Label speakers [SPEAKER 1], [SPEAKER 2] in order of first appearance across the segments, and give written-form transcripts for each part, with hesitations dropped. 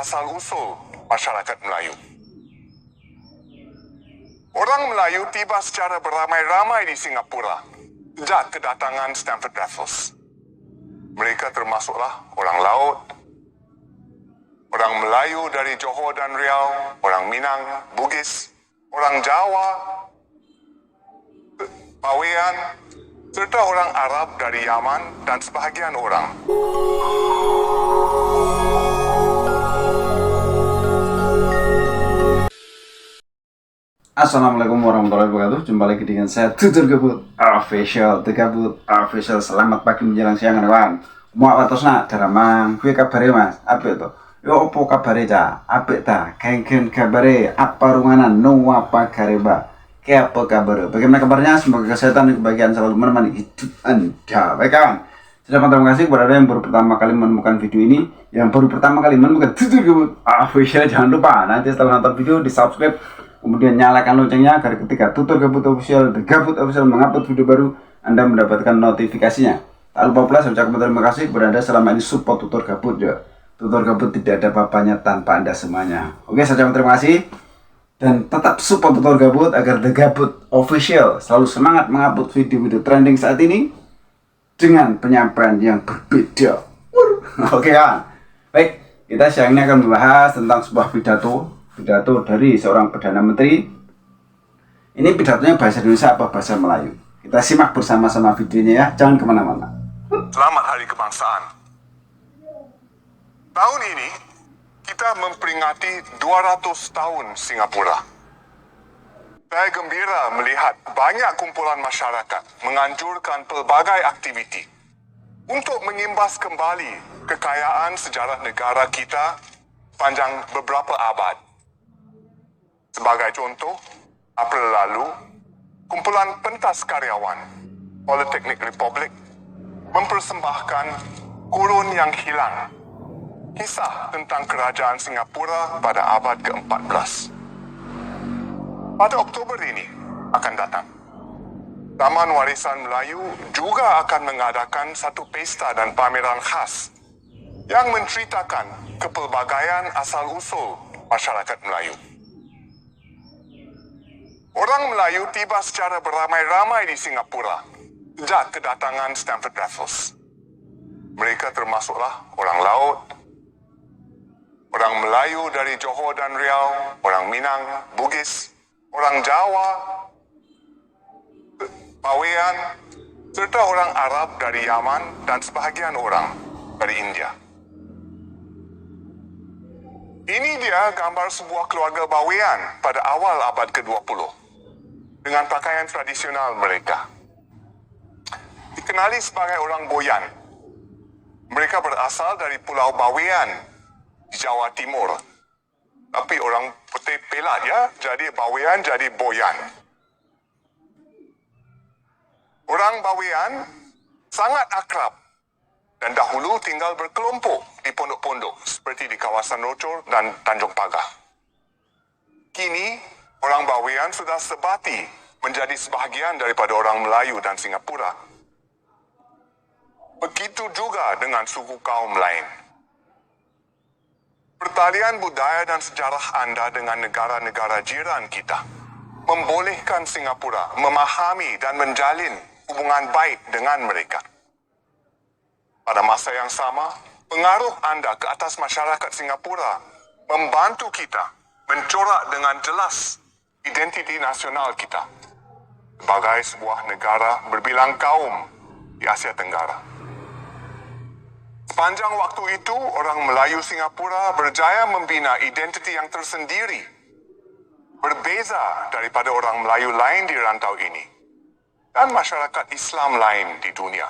[SPEAKER 1] asal-usul masyarakat Melayu. Orang Melayu tiba secara beramai-ramai di Singapura sejak kedatangan Stamford Raffles. Mereka termasuklah orang laut, orang Melayu dari Johor dan Riau, orang Minang, Bugis, orang Jawa, Bawean, serta orang Arab dari Yaman dan sebahagian orang.
[SPEAKER 2] Assalamualaikum warahmatullahi wabarakatuh. Jumpa lagi dengan saya Tutur Gabut Official. The Gabut Official. Selamat pagi menjelang siang kawan. Mau watosna daramang. Kuwi kabare Mas? Apik to? Yo opo kabare ca? Apik ta? Kengken kabare apa runganan? No apa kareba? Kayak apa kabar? Bagaimana kabarnya? Semoga kesehatan dan kebahagiaan selalu menemani hidup Anda. Baik kawan. Terima kasih kepada yang baru pertama kali menemukan video ini. Yang baru pertama kali menemukan Tutur Gabut Official, jangan lupa nanti setelah nonton video di subscribe, kemudian nyalakan loncengnya agar ketika Tutur Gabut Official, The Gabut Official mengupload video baru, Anda mendapatkan notifikasinya. Tak lupa pula saya ucapkan terima kasih kepada Anda selama ini support Tutur Gabut ya. Tutur Gabut tidak ada apa-apanya tanpa Anda semuanya. Oke, saya ucapkan terima kasih. Dan tetap support Tutur Gabut agar The Gabut Official selalu semangat mengupload video-video trending saat ini dengan penyampaian yang berbeda. Oke kan? Baik, kita siang ini akan membahas tentang sebuah pidato dari seorang Perdana Menteri. Ini pidatonya bahasa Indonesia apa bahasa Melayu? Kita simak bersama-sama videonya ya, jangan kemana-mana.
[SPEAKER 1] Selamat Hari Kebangsaan. Tahun ini kita memperingati 200 tahun Singapura. Saya gembira melihat banyak kumpulan masyarakat menganjurkan pelbagai aktiviti untuk mengimbas kembali kekayaan sejarah negara kita panjang beberapa abad. Sebagai contoh, April lalu, kumpulan pentas karyawan Politeknik Republik mempersembahkan Kurun yang Hilang, kisah tentang kerajaan Singapura pada abad ke-14. Pada Oktober ini akan datang, Taman Warisan Melayu juga akan mengadakan satu pesta dan pameran khas yang menceritakan kepelbagaian asal-usul masyarakat Melayu. Orang Melayu tiba secara beramai-ramai di Singapura sejak kedatangan Stamford Raffles. Mereka termasuklah orang laut, orang Melayu dari Johor dan Riau, orang Minang, Bugis, orang Jawa, Bawean, serta orang Arab dari Yaman dan sebahagian orang dari India. Ini dia gambar sebuah keluarga Bawean pada awal abad ke-20 dengan pakaian tradisional mereka. Dikenali sebagai orang Boyan. Mereka berasal dari Pulau Bawean di Jawa Timur. Tapi orang putih pelat ya, jadi Bawean jadi Boyan. Orang Bawean sangat akrab dan dahulu tinggal berkelompok di pondok-pondok seperti di kawasan Rochor dan Tanjung Pagar. Kini, orang Bawean sudah sebati menjadi sebahagian daripada orang Melayu dan Singapura. Begitu juga dengan suku kaum lain. Pertalian budaya dan sejarah Anda dengan negara-negara jiran kita membolehkan Singapura memahami dan menjalin hubungan baik dengan mereka. Pada masa yang sama, pengaruh Anda ke atas masyarakat Singapura membantu kita mencorak dengan jelas identiti nasional kita sebagai sebuah negara berbilang kaum di Asia Tenggara. Sepanjang waktu itu, orang Melayu Singapura berjaya membina identiti yang tersendiri, berbeza daripada orang Melayu lain di rantau ini dan masyarakat Islam lain di dunia.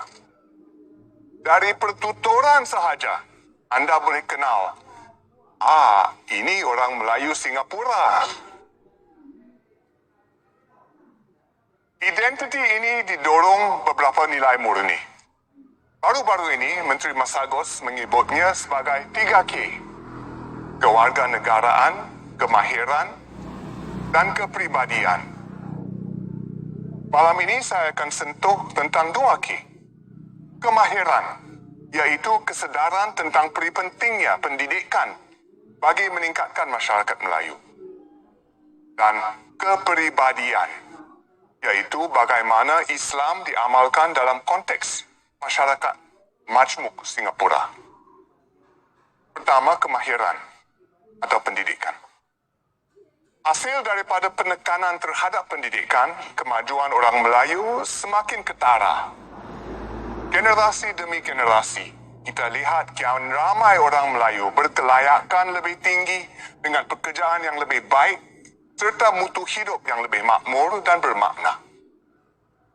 [SPEAKER 1] Dari pertuturan sahaja, Anda boleh kenal, ini orang Melayu Singapura. Identiti ini didorong beberapa nilai murni. Baru-baru ini, Menteri Masagos menyebutnya sebagai 3K. Kewarganegaraan, kemahiran, dan kepribadian. Malam ini saya akan sentuh tentang 2K. Kemahiran, yaitu kesedaran tentang pentingnya pendidikan bagi meningkatkan masyarakat Melayu dan kepribadian, iaitu bagaimana Islam diamalkan dalam konteks masyarakat majmuk Singapura. Pertama, kemahiran atau pendidikan. Hasil daripada penekanan terhadap pendidikan, kemajuan orang Melayu semakin ketara. Generasi demi generasi, kita lihat kian ramai orang Melayu berkelayakan lebih tinggi dengan pekerjaan yang lebih baik serta mutu hidup yang lebih makmur dan bermakna.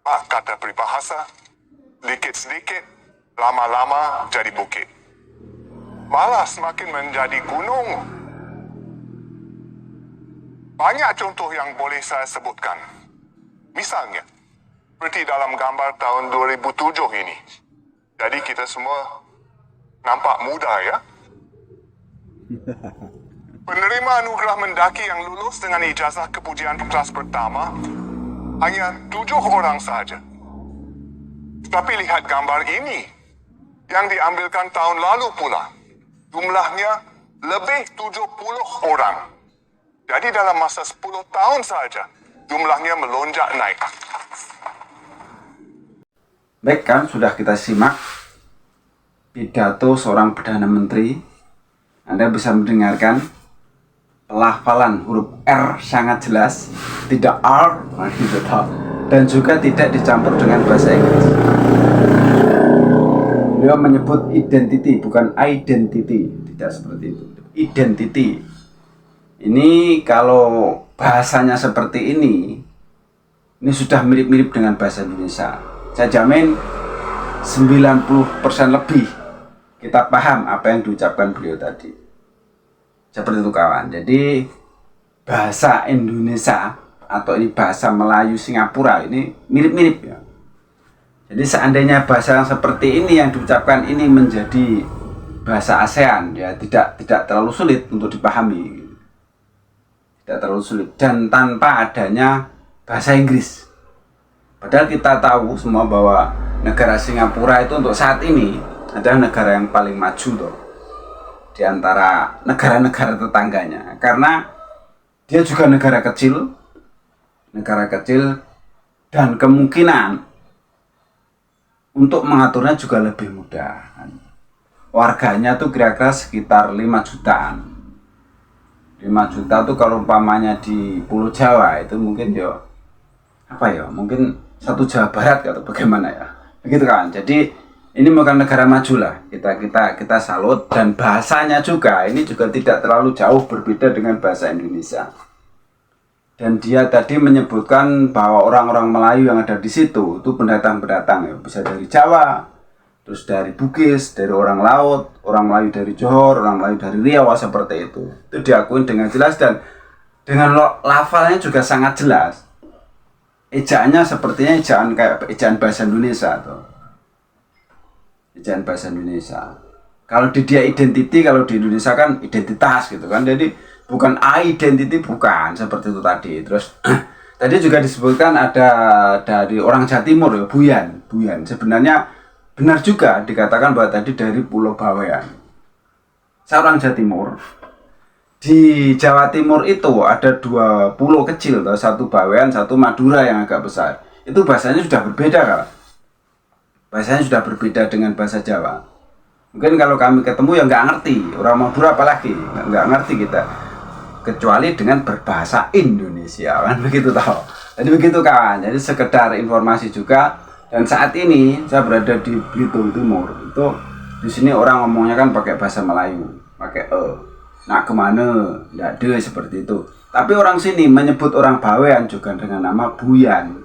[SPEAKER 1] Mak kata peribahasa, sedikit-sedikit, lama-lama jadi bukit. Malah semakin menjadi gunung. Banyak contoh yang boleh saya sebutkan. Misalnya, seperti dalam gambar tahun 2007 ini. Jadi kita semua nampak muda ya. Penerima anugerah mendaki yang lulus dengan ijazah kepujian kelas pertama hanya 7 orang sahaja. Tetapi lihat gambar ini yang diambilkan tahun lalu pula. Jumlahnya lebih 70 orang. Jadi dalam masa 10 tahun saja, jumlahnya melonjak naik.
[SPEAKER 2] Baik kan, sudah kita simak pidato seorang Perdana Menteri. Anda bisa mendengarkan pelafalan huruf R sangat jelas, tidak R, dan juga tidak dicampur dengan bahasa Inggris. Beliau menyebut identity, bukan identity, tidak seperti itu. Identity. Ini kalau bahasanya seperti ini sudah mirip-mirip dengan bahasa Indonesia. Saya jamin 90% lebih kita paham apa yang diucapkan beliau tadi. Seperti itu kawan. Jadi bahasa Indonesia atau ini bahasa Melayu Singapura ini mirip-mirip ya. Jadi seandainya bahasa yang seperti ini yang diucapkan ini menjadi bahasa ASEAN ya, tidak terlalu sulit untuk dipahami. Tidak terlalu sulit dan tanpa adanya bahasa Inggris. Padahal kita tahu semua bahwa negara Singapura itu untuk saat ini adalah negara yang paling maju tuh di antara negara-negara tetangganya, karena dia juga negara kecil dan kemungkinan untuk mengaturnya juga lebih mudah. Warganya tuh kira-kira sekitar 5 jutaan. 5 juta tuh kalau umpamanya di Pulau Jawa itu mungkin mungkin 1 Jawa Barat atau bagaimana ya, begitu kan. Jadi ini bukan negara maju lah, kita salut, dan bahasanya juga ini juga tidak terlalu jauh berbeda dengan bahasa Indonesia. Dan dia tadi menyebutkan bahwa orang-orang Melayu yang ada di situ itu pendatang-pendatang ya, bisa dari Jawa, terus dari Bugis, dari orang laut, orang Melayu dari Johor, orang Melayu dari Riau, seperti itu. Itu diakui dengan jelas dan dengan lafalnya juga sangat jelas. Ejaannya sepertinya ejaan kayak ejaan bahasa Indonesia tuh. Ejaan bahasa Indonesia. Kalau di dia identity, kalau di Indonesia kan identitas gitu kan. Jadi bukan identity, bukan seperti itu tadi. Terus tadi juga disebutkan ada dari orang Jawa Timur ya, Buyan. Sebenarnya benar juga dikatakan bahwa tadi dari Pulau Bawean. Saya orang Jawa Timur. Di Jawa Timur itu ada 2 pulau kecil, satu Bawean, satu Madura yang agak besar. Itu bahasanya sudah berbeda kan? Bahasanya sudah berbeda dengan bahasa Jawa. Mungkin kalau kami ketemu ya nggak ngerti, orang Madura apalagi nggak ngerti kita, kecuali dengan berbahasa Indonesia kan, begitu tahu. Jadi begitu kawan. Jadi sekedar informasi juga. Dan saat ini saya berada di Belitung Timur. Itu di sini orang ngomongnya kan pakai bahasa Melayu, pakai nak kemana, nggak ada seperti itu. Tapi orang sini menyebut orang Bawean juga dengan nama Buyan.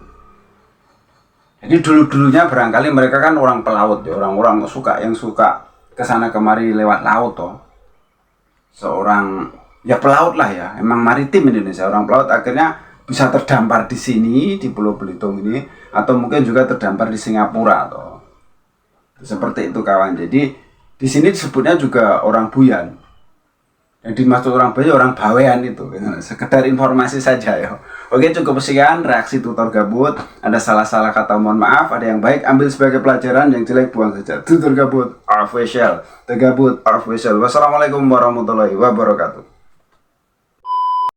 [SPEAKER 2] Jadi dulunya barangkali mereka kan orang pelaut ya, orang-orang yang suka kesana kemari lewat laut toh. Seorang ya pelaut lah ya, emang maritim Indonesia, orang pelaut akhirnya bisa terdampar di sini di Pulau Belitung ini, atau mungkin juga terdampar di Singapura toh. Seperti itu kawan. Jadi di sini disebutnya juga orang Buyan. Yang dimaksud orang Buyan orang Bawean itu, sekedar informasi saja ya. Oke, cukup sekian reaksi tutor gabut. Ada salah-salah kata, mohon maaf. Ada yang baik ambil sebagai pelajaran, yang jelek buang saja. Tutor gabut official, The Gabut official. Wassalamualaikum warahmatullahi wabarakatuh.